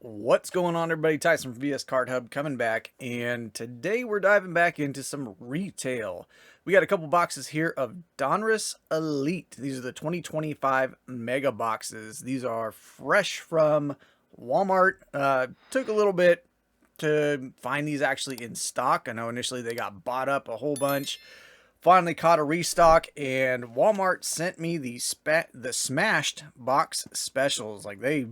What's going on, everybody? Tyson from VS Card Hub coming back, and today we're diving back into some retail. We got a couple boxes here of Donruss Elite. These are the 2025 mega boxes. These are fresh from Walmart. Took a little bit to find these actually in stock. I know initially they got bought up a whole bunch. Finally caught a restock, and Walmart sent me the smashed box specials. Like they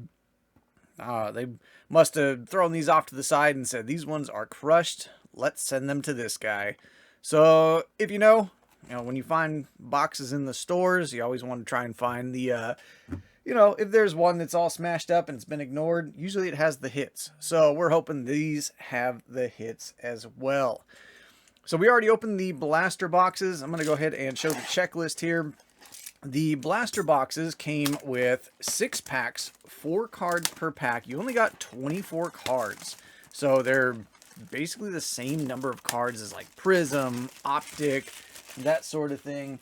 must have thrown these off to the side and said, these ones are crushed. Let's send them to this guy. So if you know, when you find boxes in the stores, you always want to try and find the, if there's one that's all smashed up and it's been ignored, usually it has the hits. So we're hoping these have the hits as well. So we already opened the blaster boxes. I'm going to go ahead and show the checklist here. The blaster boxes came with 6 packs, 4 cards per pack. You only got 24 cards. So they're basically the same number of cards as like Prism, Optic, that sort of thing.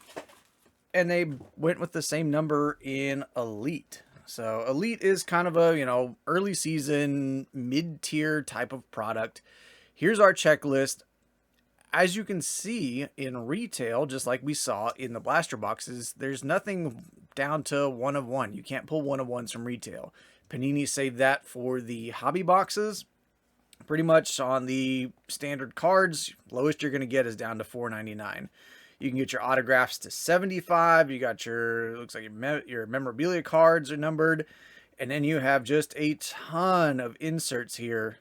And they went with the same number in Elite. So Elite is kind of a, early season, mid-tier type of product. Here's our checklist. As you can see in retail, just like we saw in the blaster boxes, there's nothing down to 1 of 1. You can't pull 1 of 1s from retail. Panini saved that for the hobby boxes. Pretty much on the standard cards, lowest you're going to get is down to $4.99. You can get your autographs to $75. You got looks like your memorabilia cards are numbered. And then you have just a ton of inserts here.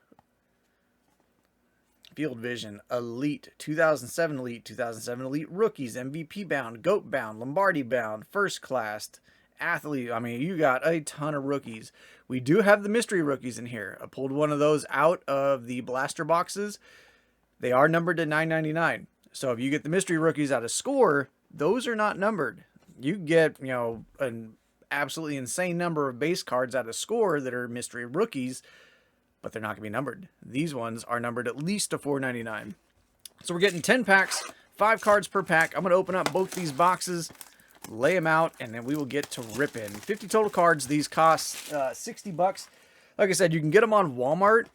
Field Vision, Elite, 2007 Elite, 2007 Elite Rookies, MVP bound, GOAT bound, Lombardi bound, First Class, Athlete. I mean, you got a ton of rookies. We do have the mystery rookies in here. I pulled one of those out of the blaster boxes. They are numbered to $9.99. So if you get the mystery rookies out of Score, those are not numbered. You get, an absolutely insane number of base cards out of Score that are mystery rookies, but they're not going to be numbered. These ones are numbered at least to $4.99. So we're getting 10 packs, 5 cards per pack. I'm going to open up both these boxes, lay them out, and then we will get to ripping. 50 total cards. These cost $60. Like I said, you can get them on Walmart.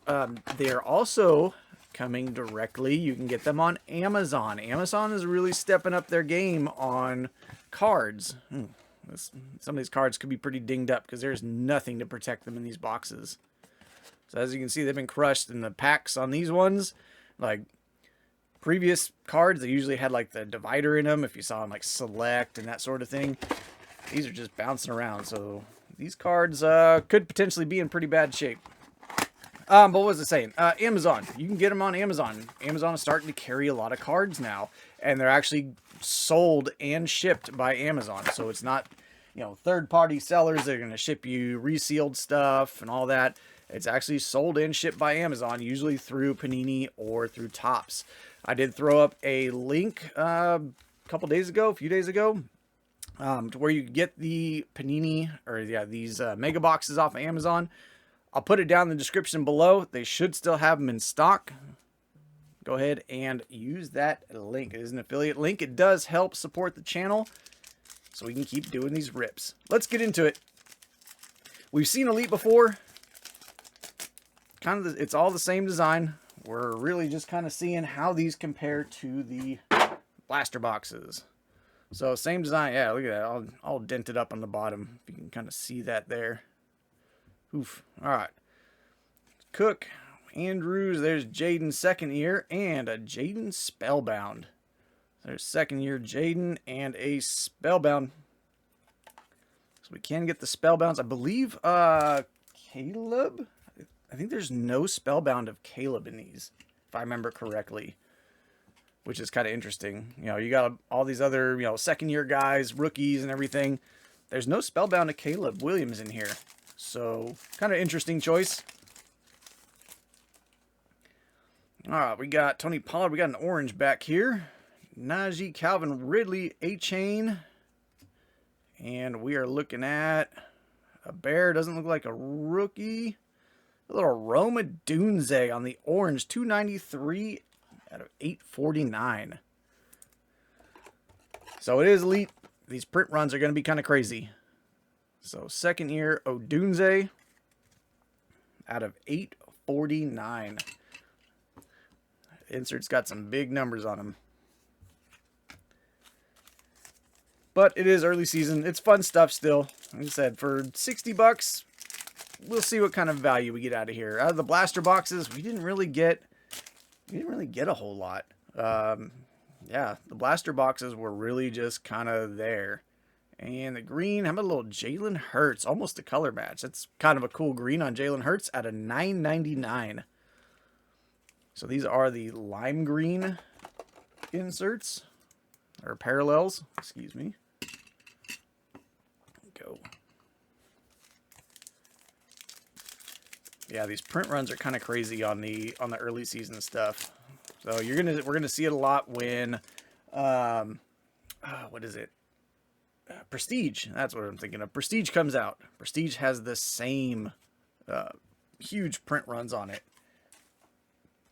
They're also coming directly. You can get them on Amazon. Amazon is really stepping up their game on cards. Some of these cards could be pretty dinged up because there's nothing to protect them in these boxes. So as you can see, they've been crushed in the packs on these ones. Like previous cards, they usually had like the divider in them. If you saw them like select and that sort of thing, these are just bouncing around. So these cards could potentially be in pretty bad shape. But what was it saying? Amazon. You can get them on Amazon. Amazon is starting to carry a lot of cards now, and they're actually sold and shipped by Amazon. So it's not, third-party sellers that are going to ship you resealed stuff and all that. It's actually sold and shipped by Amazon, usually through Panini or through Topps. I did throw up a link a few days ago, to where you get the Panini, these mega boxes off of Amazon. I'll put it down in the description below. They should still have them in stock. Go ahead and use that link. It is an affiliate link. It does help support the channel so we can keep doing these rips. Let's get into it. We've seen Elite before. It's all the same design. We're really just kind of seeing how these compare to the blaster boxes. So same design. Yeah, look at that. All dented up on the bottom. If you can kind of see that there. Oof. All right. Cook, Andrews. There's Jaden's second year and a Jaden Spellbound. There's second year Jaden and a Spellbound. So we can get the Spellbounds. I believe Caleb. I think there's no Spellbound of Caleb in these, if I remember correctly, which is kind of interesting. You got all these other, second-year guys, rookies and everything. There's no Spellbound of Caleb Williams in here. So, kind of interesting choice. All right, we got Tony Pollard. We got an orange back here. Najee, Calvin Ridley, A-Chain. And we are looking at a bear. Doesn't look like a rookie. A little Roma Dunze on the orange, 293 out of 849. So it is Elite. These print runs are going to be kind of crazy. So second year Odunze. out of 849. Insert's got some big numbers on them. But it is early season. It's fun stuff still. Like I said, for 60 bucks, we'll see what kind of value we get out of here. Out of the blaster boxes, we didn't really get a whole lot. Yeah, the blaster boxes were really just kind of there. And the green, how about a little Jalen Hurts? Almost a color match. That's kind of a cool green on Jalen Hurts at a $9.99. So these are the lime green inserts, or parallels, excuse me. Go. Yeah, these print runs are kind of crazy on the early season stuff. So we're gonna see it a lot when, what is it? Prestige. That's what I'm thinking of. Prestige comes out. Prestige has the same huge print runs on it.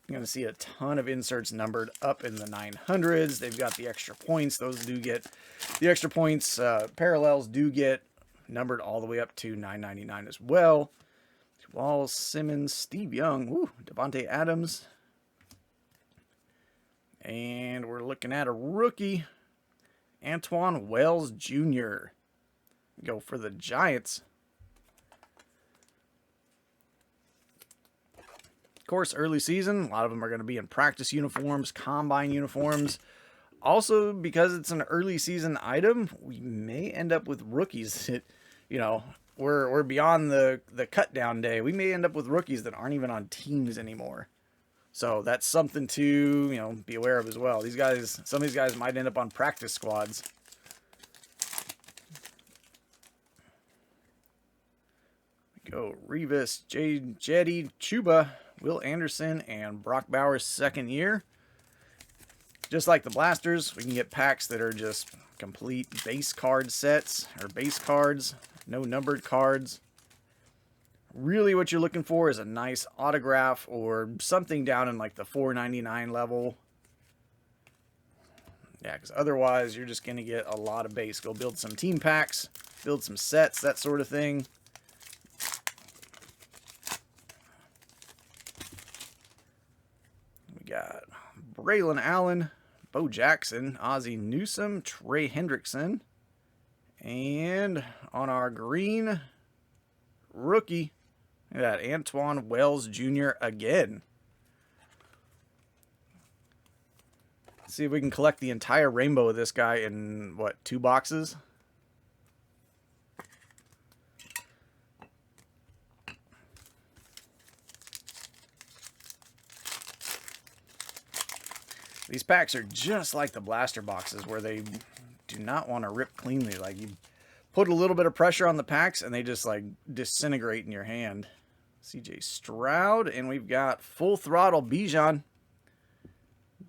You're going to see a ton of inserts numbered up in the 900s. They've got the extra points. Those do get the extra points. Parallels do get numbered all the way up to $9.99 as well. Wall, Simmons, Steve Young, woo, Devontae Adams. And we're looking at a rookie, Antoine Wells Jr. Go for the Giants. Of course, early season, a lot of them are going to be in practice uniforms, combine uniforms. Also, because it's an early season item, we may end up with rookies. We're beyond the cut down day. We may end up with rookies that aren't even on teams anymore. So that's something to, be aware of as well. These guys, some of these guys might end up on practice squads. Go Revis, Jetty, Chuba, Will Anderson, and Brock Bowers' second year. Just like the blasters, we can get packs that are just complete base card sets, or base cards, no numbered cards. Really what you're looking for is a nice autograph or something down in like the $4.99 level. Yeah, because otherwise you're just going to get a lot of base. Go build some team packs, build some sets, that sort of thing. We got Braylon Allen, Bo Jackson, Ozzie Newsome, Trey Hendrickson. And on our green rookie, we got Antoine Wells Jr. again. Let's see if we can collect the entire rainbow of this guy in, what, 2 boxes? These packs are just like the blaster boxes where they do not want to rip cleanly. Like, you put a little bit of pressure on the packs and they just like disintegrate in your hand. CJ Stroud, and we've got Full Throttle Bijan.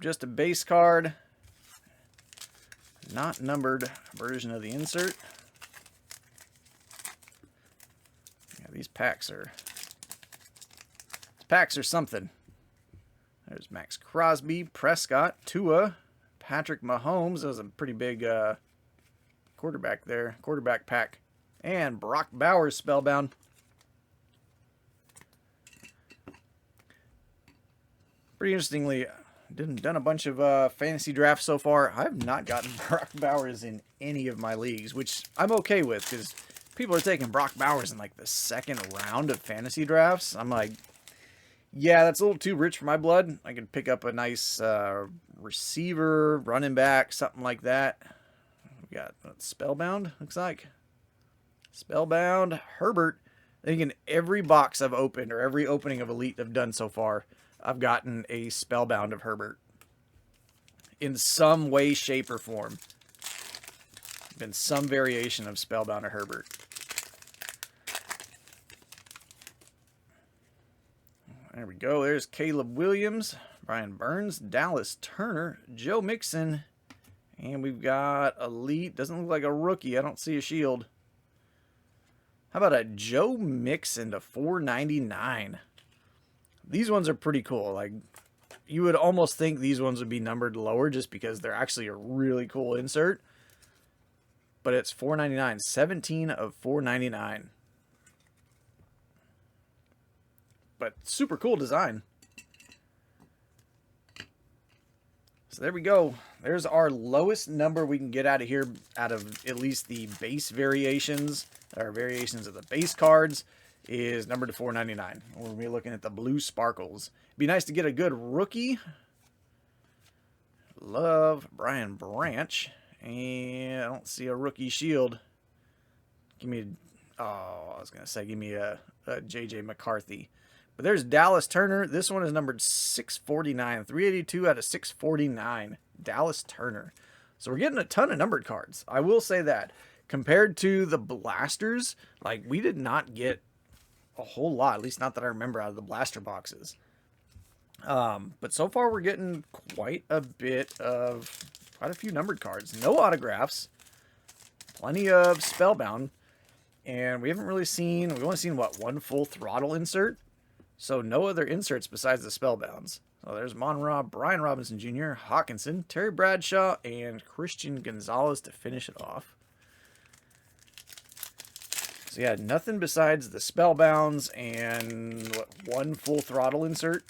Just a base card. Not numbered version of the insert. Yeah, these packs are something. There's Max Crosby, Prescott, Tua, Patrick Mahomes. That was a pretty big quarterback there. Quarterback pack. And Brock Bowers spellbound. Pretty interestingly, done a bunch of fantasy drafts so far. I've not gotten Brock Bowers in any of my leagues, which I'm okay with because people are taking Brock Bowers in like the second round of fantasy drafts. I'm like, yeah, that's a little too rich for my blood. I could pick up a nice receiver, running back, something like that. We got Spellbound, looks like. Spellbound, Herbert. I think in every box I've opened, or every opening of Elite I've done so far, I've gotten a Spellbound of Herbert. In some way, shape, or form. Been some variation of Spellbound of Herbert. There we go. There's Caleb Williams, Brian Burns, Dallas Turner, Joe Mixon, and we've got Elite. Doesn't look like a rookie. I don't see a shield. How about a Joe Mixon to $4.99? These ones are pretty cool. Like, you would almost think these ones would be numbered lower just because they're actually a really cool insert. But it's $4.99. 17 of $4.99. but super cool design. So there we go. There's our lowest number we can get out of here, out of at least the base variations, or variations of the base cards, is numbered to $4.99. We're going to be looking at the blue sparkles. Be nice to get a good rookie. Love Brian Branch. And I don't see a rookie shield. Give me, I was going to say, give me a J.J. McCarthy. But there's Dallas Turner. This one is numbered 649. 382 out of 649. Dallas Turner. So we're getting a ton of numbered cards. I will say that. Compared to the blasters, like, we did not get a whole lot. At least not that I remember out of the blaster boxes. But so far we're getting quite a few numbered cards. No autographs. Plenty of Spellbound. And we haven't really seen, we've only seen, what, one full throttle insert? So no other inserts besides the Spellbounds. So there's Monroe, Brian Robinson Jr., Hawkinson, Terry Bradshaw, and Christian Gonzalez to finish it off. So yeah, nothing besides the Spellbounds and what, one full throttle insert.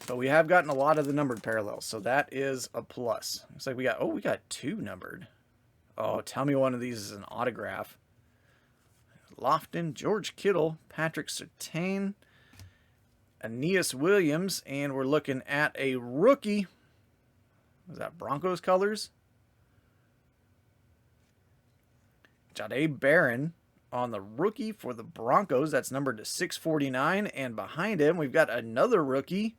But we have gotten a lot of the numbered parallels, so that is a plus. Looks like we got two numbered. Oh, tell me one of these is an autograph. Lofton, George Kittle, Patrick Surtain, Aeneas Williams, and we're looking at a rookie. Was that Broncos colors? Jahdae Barron on the rookie for the Broncos. That's numbered to 649. And behind him, we've got another rookie.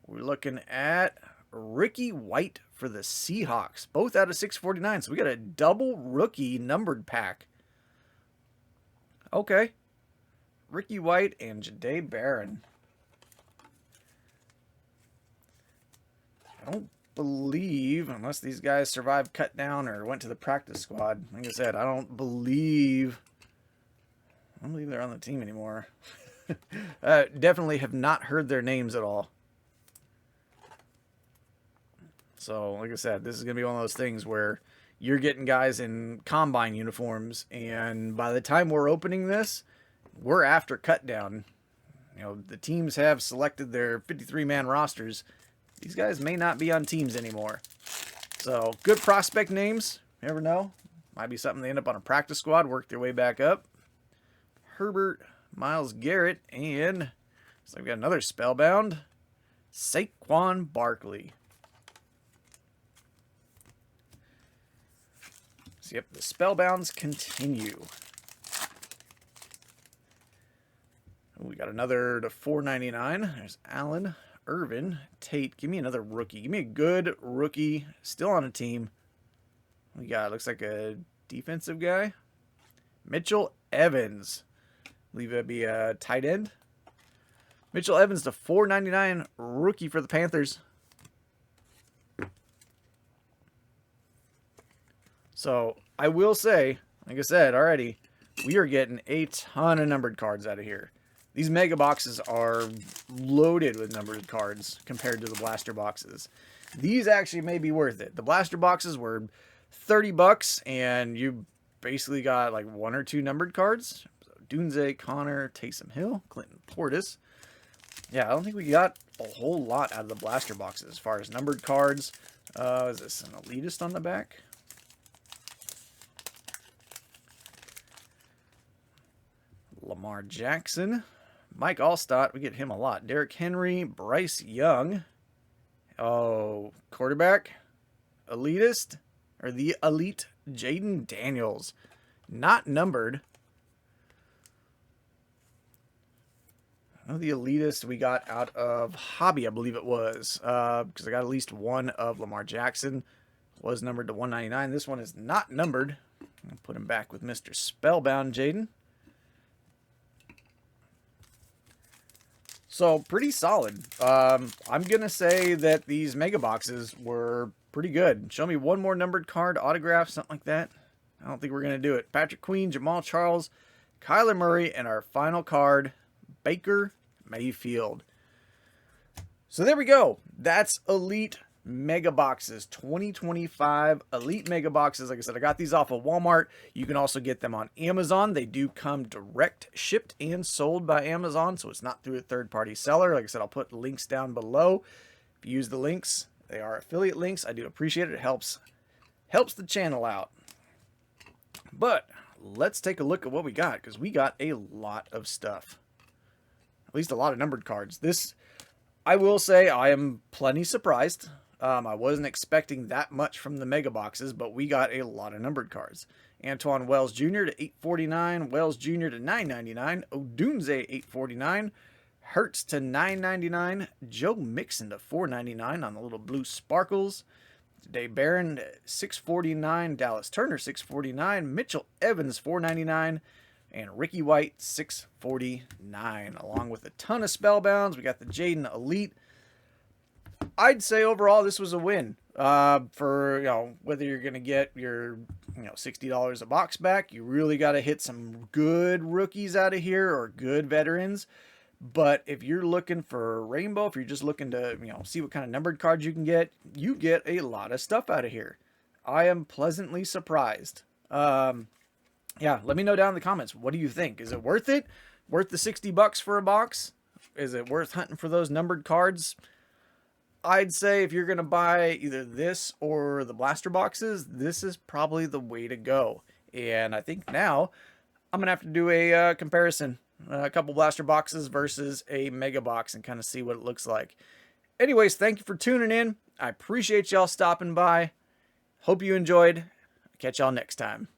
We're looking at Ricky White for the Seahawks. Both out of 649. So we got a double rookie numbered pack. Okay. Ricky White and Jahdae Barron. I don't believe, unless these guys survived cut down or went to the practice squad, like I said, I don't believe they're on the team anymore. Definitely have not heard their names at all. So, like I said, this is going to be one of those things where you're getting guys in combine uniforms, and by the time we're opening this, we're after cut down. You know, the teams have selected their 53-man rosters. These guys may not be on teams anymore. So, good prospect names. You never know. Might be something they end up on a practice squad, work their way back up. Herbert, Myles Garrett, and so we've got another Spellbound. Saquon Barkley. So, yep, the Spellbounds continue. We got another to $4.99. There's Allen, Irvin, Tate. Give me another rookie. Give me a good rookie still on a team. We got, looks like a defensive guy. Mitchell Evans. I believe that'd be a tight end. Mitchell Evans to $4.99 rookie for the Panthers. So I will say, like I said already, we are getting a ton of numbered cards out of here. These mega boxes are loaded with numbered cards compared to the blaster boxes. These actually may be worth it. The blaster boxes were $30 and you basically got like one or two numbered cards. So Dunze, Connor, Taysom Hill, Clinton Portis. Yeah, I don't think we got a whole lot out of the blaster boxes as far as numbered cards. Is this an elitist on the back? Lamar Jackson. Mike Allstott, we get him a lot. Derrick Henry, Bryce Young. Oh, quarterback. Elitist. Or the elite Jaden Daniels. Not numbered. I know the elitist we got out of Hobby, I believe it was. Because I got at least one of Lamar Jackson. Was numbered to 199. This one is not numbered. I'll put him back with Mr. Spellbound Jaden. So, pretty solid. I'm going to say that these mega boxes were pretty good. Show me one more numbered card, autograph, something like that. I don't think we're going to do it. Patrick Queen, Jamal Charles, Kyler Murray, and our final card, Baker Mayfield. So, there we go. That's Elite Mega Boxes 2025 Elite Mega Boxes. Like I said, I got these off of Walmart. You can also get them on Amazon. They do come direct shipped and sold by Amazon, so it's not through a third-party seller. Like I said, I'll put links down below. If you use the links, they are affiliate links. I do appreciate it. It helps the channel out. But let's take a look at what we got, because we got a lot of stuff. At least a lot of numbered cards. This, I will say, I am plenty surprised. I wasn't expecting that much from the Mega Boxes, but we got a lot of numbered cards. Antoine Wells Jr. to 849, Wells Jr. to 999, Odunze 849, Hertz to 999, Joe Mixon to 499 on the little blue sparkles, Dave Barron 649, Dallas Turner 649, Mitchell Evans 499, and Ricky White 649, along with a ton of spellbounds. We got the Jaden Elite. I'd say overall this was a win. For whether you're gonna get your $60 a box back, you really got to hit some good rookies out of here or good veterans. But if you're looking for rainbow, if you're just looking to see what kind of numbered cards you get a lot of stuff out of here. I am pleasantly surprised. Yeah, let me know down in the comments. What do you think? Is it worth it? Worth the $60 for a box? Is it worth hunting for those numbered cards? I'd say if you're going to buy either this or the blaster boxes, this is probably the way to go. And I think now I'm going to have to do a comparison. A couple blaster boxes versus a mega box and kind of see what it looks like. Anyways, thank you for tuning in. I appreciate y'all stopping by. Hope you enjoyed. Catch y'all next time.